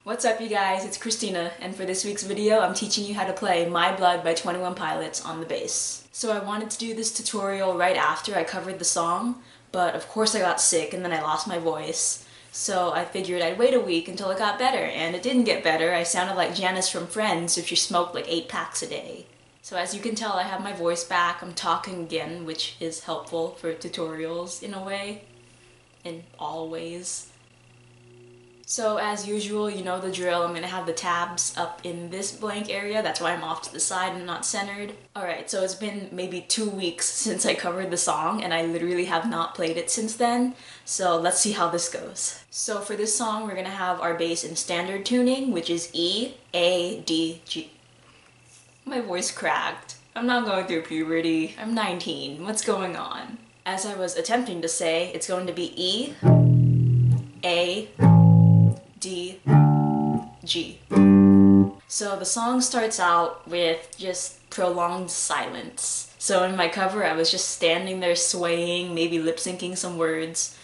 What's up you guys, it's Christina, and for this week's video I'm teaching you how to play My Blood by 21 Pilots on the bass. So I wanted to do this tutorial right after I covered the song, but of course I got sick and then I lost my voice. So I figured I'd wait a week until it got better, and it didn't get better. I sounded like Janice from Friends if she smoked like 8 packs a day. So as you can tell, I have my voice back, I'm talking again, which is helpful for tutorials in a way, in all ways. So as usual, you know the drill, I'm gonna have the tabs up in this blank area, that's why I'm off to the side and not centered. Alright, so it's been maybe 2 weeks since I covered the song, and I literally have not played it since then, so let's see how this goes. So for this song, we're gonna have our bass in standard tuning, which is E, A, D, G. My voice cracked. I'm not going through puberty. I'm 19. What's going on? As I was attempting to say, it's going to be E, A, D, G. So the song starts out with just prolonged silence. So in my cover I was just standing there swaying, maybe lip syncing some words,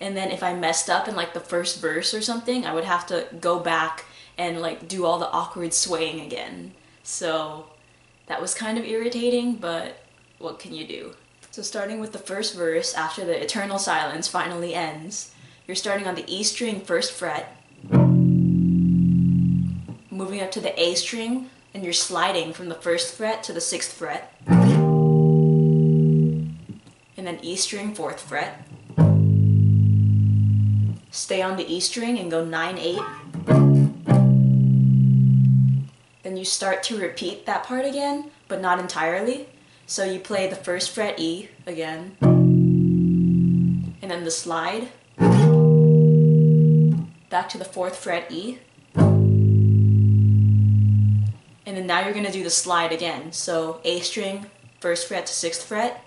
and then if I messed up in like the first verse or something, I would have to go back and like do all the awkward swaying again. So that was kind of irritating, but what can you do? So starting with the first verse, after the eternal silence finally ends, you're starting on the E string first fret, moving up to the A string, and you're sliding from the first fret to the 6th fret, and then E string 4th fret, stay on the E string and go 9-8, then you start to repeat that part again, but not entirely, so you play the first fret E again, and then the slide, back to the 4th fret E, and then now you're going to do the slide again. So A string, 1st fret to 6th fret,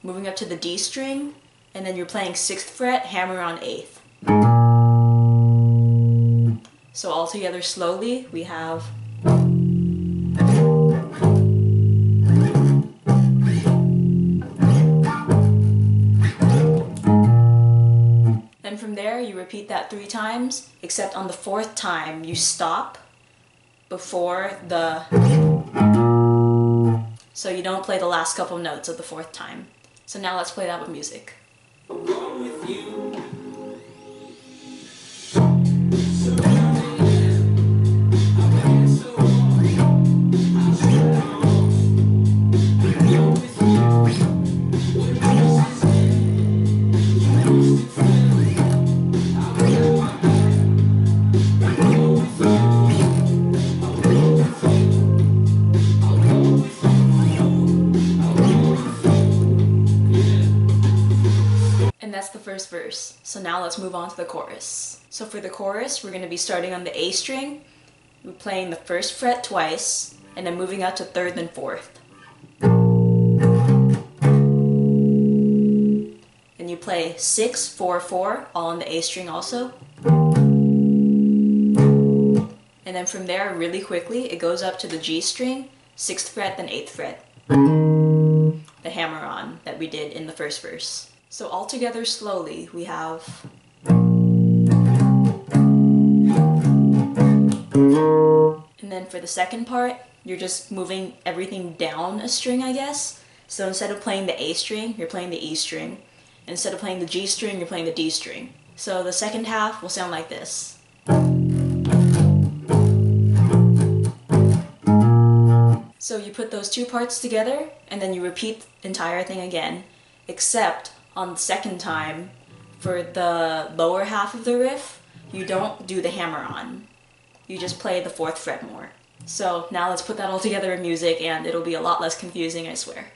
moving up to the D string, and then you're playing 6th fret, hammer on 8th. So all together slowly, we have from there, you repeat that 3 times, except on the 4th time, you stop before the... So you don't play the last couple notes of the 4th time. So now let's play that with music. That's the first verse. So now let's move on to the chorus. So for the chorus, we're going to be starting on the A string, we're playing the 1st fret twice, and then moving up to 3rd and 4th. Then you play 6, 4, 4, all on the A string also. And then from there, really quickly, it goes up to the G string, 6th fret, then 8th fret. The hammer on that we did in the first verse. So all together slowly, we have... And then for the second part, you're just moving everything down a string, I guess. So instead of playing the A string, you're playing the E string. And instead of playing the G string, you're playing the D string. So the second half will sound like this. So you put those 2 parts together, and then you repeat the entire thing again, except on the second time, for the lower half of the riff, you don't do the hammer on. You just play the 4th fret more. So now let's put that all together in music, and it'll be a lot less confusing, I swear.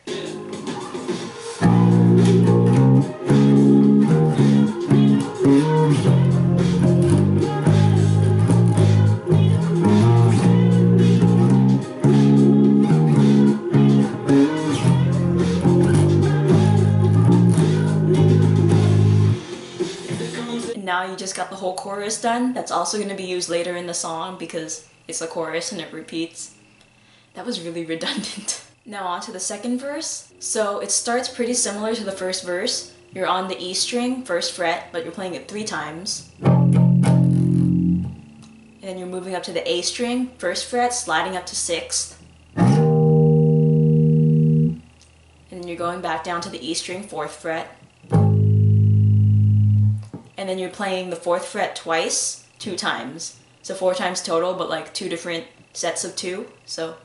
Now you just got the whole chorus done. That's also going to be used later in the song because it's the chorus and it repeats. That was really redundant. Now on to the second verse. So it starts pretty similar to the first verse. You're on the E string, 1st fret, but you're playing it 3 times. And then you're moving up to the A string, 1st fret, sliding up to 6th. And then you're going back down to the E string, 4th fret. And then you're playing the 4th fret twice, 2 times. So 4 times total, but like 2 different sets of 2. So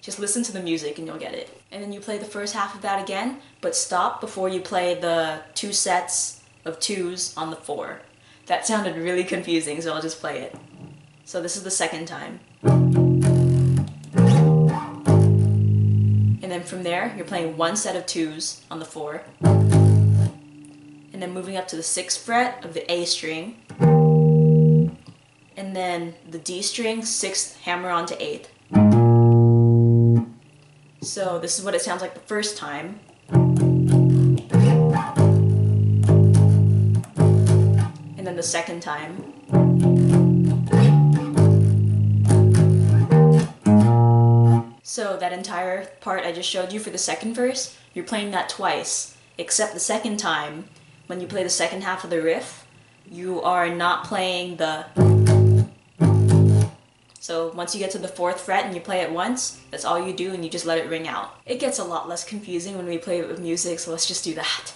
just listen to the music and you'll get it. And then you play the first half of that again, but stop before you play the 2 sets of 2s on the 4. That sounded really confusing, so I'll just play it. So this is the 2nd time. And then from there, you're playing 1 set of 2s on the 4. And then moving up to the 6th fret of the A string. And then the D string, 6th, hammer onto 8th. So this is what it sounds like the first time. And then the 2nd time. So that entire part I just showed you for the 2nd verse, you're playing that twice, except the 2nd time, when you play the 2nd half of the riff, you are not playing the... So once you get to the 4th fret and you play it once, that's all you do and you just let it ring out. It gets a lot less confusing when we play it with music, so let's just do that.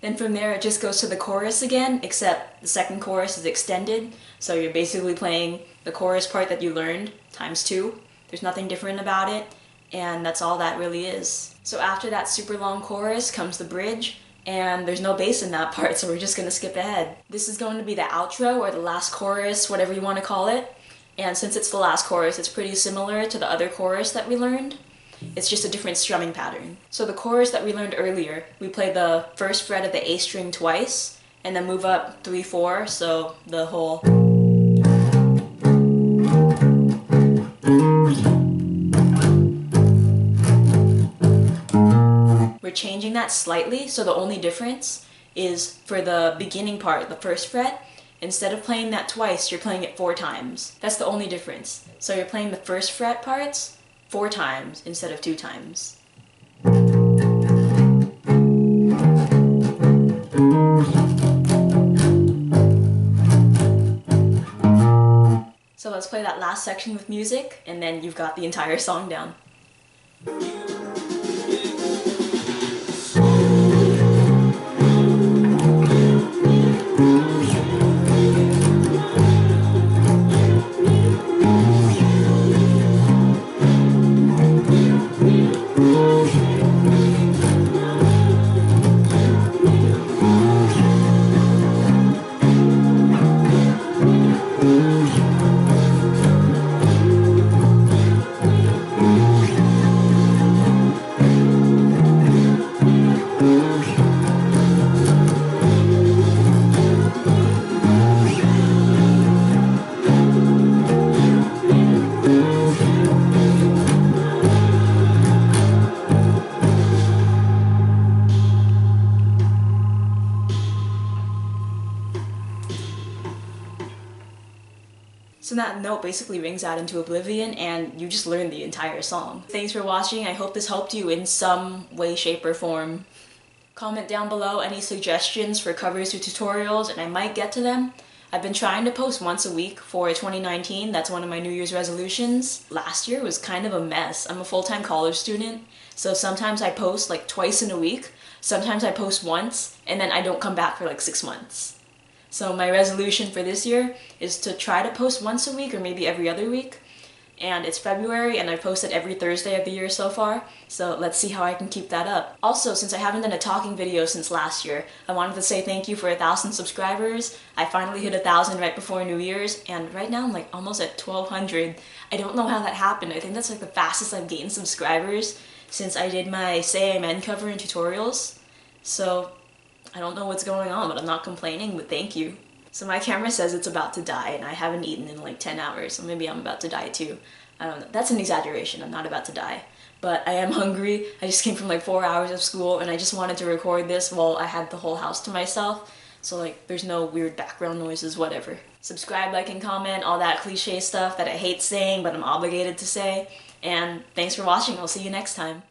Then from there it just goes to the chorus again, except the 2nd chorus is extended, so you're basically playing the chorus part that you learned times 2. There's nothing different about it, and that's all that really is. So after that super long chorus comes the bridge, and there's no bass in that part, so we're just gonna skip ahead. This is going to be the outro, or the last chorus, whatever you want to call it, and since it's the last chorus, it's pretty similar to the other chorus that we learned. It's just a different strumming pattern. So the chorus that we learned earlier, we play the 1st fret of the A string twice, and then move up 3, 4, so the whole... We're changing that slightly, so the only difference is for the beginning part, the 1st fret, instead of playing that twice, you're playing it 4 times. That's the only difference. So you're playing the 1st fret parts 4 times instead of 2 times. So let's play that last section with music, and then you've got the entire song down. So that note basically rings out into oblivion and you just learn the entire song. Thanks for watching. I hope this helped you in some way, shape, or form. Comment down below any suggestions for covers or tutorials and I might get to them. I've been trying to post once a week for 2019. That's one of my New Year's resolutions. Last year was kind of a mess. I'm a full-time college student, so sometimes I post like twice in a week. Sometimes I post once and then I don't come back for like 6 months. So my resolution for this year is to try to post once a week or maybe every other week. And it's February and I've posted every Thursday of the year so far, so let's see how I can keep that up. Also, since I haven't done a talking video since last year, I wanted to say thank you for 1,000 subscribers. I finally hit 1,000 right before New Year's, and right now I'm like almost at 1,200. I don't know how that happened. I think that's like the fastest I've gained subscribers since I did my Say Amen cover and tutorials. So I don't know what's going on, but I'm not complaining, but thank you. So my camera says it's about to die and I haven't eaten in like 10 hours, so maybe I'm about to die too. I don't know, that's an exaggeration, I'm not about to die. But I am hungry. I just came from like 4 hours of school and I just wanted to record this while I had the whole house to myself. So like there's no weird background noises, whatever. Subscribe, like, and comment, all that cliche stuff that I hate saying but I'm obligated to say. And thanks for watching, I'll see you next time.